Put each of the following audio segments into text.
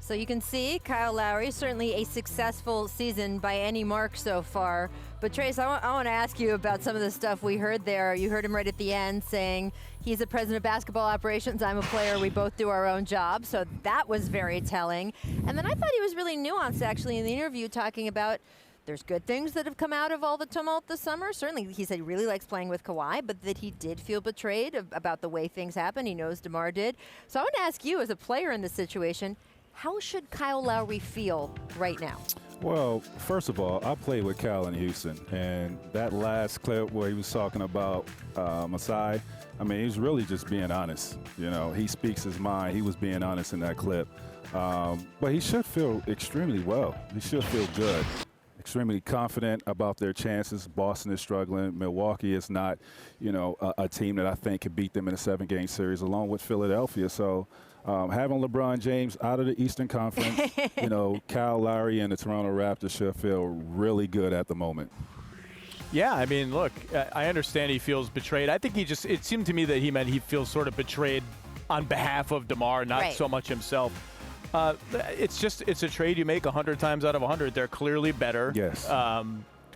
So you can see Kyle Lowry, certainly a successful season by any mark so far. But Trace, I want to ask you about some of the stuff we heard there. You heard him right at the end saying he's the president of basketball operations, I'm a player, we both do our own job. So that was very telling. And then I thought he was really nuanced actually in the interview, talking about there's good things that have come out of all the tumult this summer. Certainly, he said he really likes playing with Kawhi, but that he did feel betrayed about the way things happened. He knows DeMar did. So I want to ask you, as a player in this situation, how should Kyle Lowry feel right now? Well, first of all, I played with Kyle in Houston, and that last clip where he was talking about Masai, I mean, he's really just being honest. You know, he speaks his mind. He was being honest in that clip. But he should feel extremely well. He should feel good. Extremely confident about their chances. Boston is struggling. Milwaukee is not, you know, a team that I think could beat them in a 7-game series, along with Philadelphia. So having LeBron James out of the Eastern Conference, you know, Kyle Lowry and the Toronto Raptors should feel really good at the moment. Yeah, I mean, look, I understand he feels betrayed. I think it seemed to me that he meant he feels sort of betrayed on behalf of DeMar, not so much himself. It's a trade you make 100 times out of 100. They're clearly better. Yes.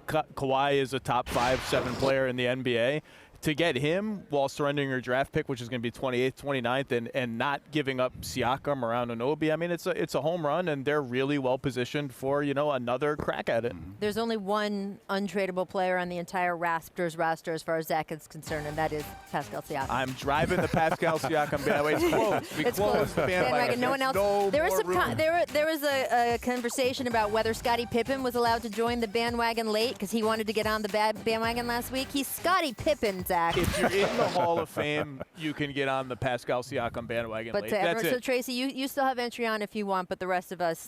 Kawhi is a top 5-7 player in the NBA. To get him while surrendering your draft pick, which is going to be 28th, 29th, and not giving up Siakam around Anunoby, I mean, it's a home run, and they're really well positioned for, you know, another crack at it. There's only one untradeable player on the entire Raptors roster as far as Zach is concerned, and that is Pascal Siakam. I'm driving the Pascal Siakam bandwagon. It's close. We closed the bandwagon. No one else. No there was a conversation about whether Scottie Pippen was allowed to join the bandwagon late because he wanted to get on the bandwagon last week. He's Scottie Pippen, Zach. If you're in the Hall of Fame, you can get on the Pascal Siakam bandwagon late. That's it. So, Tracy, you still have entry on if you want, but the rest of us,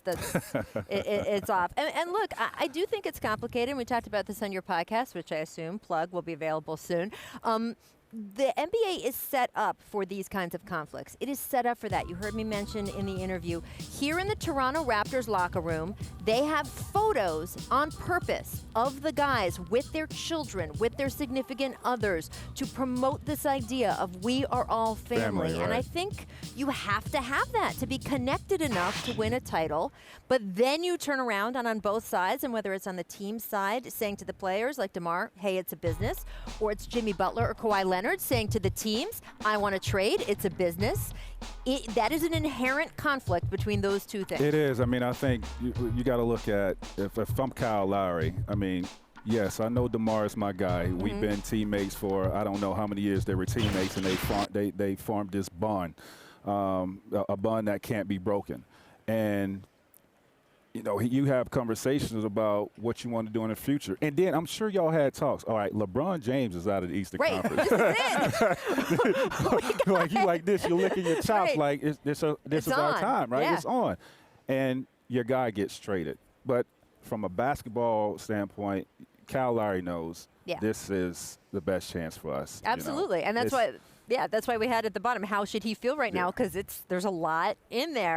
it's off. And look, I do think it's complicated. We talked about this on your podcast, which I assume, plug, will be available soon. The NBA is set up for these kinds of conflicts. It is set up for that. You heard me mention in the interview. Here in the Toronto Raptors locker room, they have photos on purpose of the guys with their children, with their significant others, to promote this idea of we are all family. Right. And I think you have to have that to be connected enough to win a title. But then you turn around on both sides, and whether it's on the team side, saying to the players like DeMar, hey, it's a business, or it's Jimmy Butler or Kawhi Leonard saying to the teams, I want to trade, it's a business. That is an inherent conflict between those two things. It is. I mean, I think you got to look at, if I'm Kyle Lowry, I mean, yes, I know DeMar is my guy. We've been teammates for I don't know how many years. They were teammates, and they formed this bond, a bond that can't be broken. And you know, you have conversations about what you want to do in the future. And then I'm sure y'all had talks. All right, LeBron James is out of the Eastern Conference. Like you like this, you're licking your chops like this is our time, right? Yeah. It's on. And your guy gets traded. But from a basketball standpoint, Kyle Lowry knows this is the best chance for us. Absolutely. You know? And that's why we had at the bottom, how should he feel right now? Because there's a lot in there.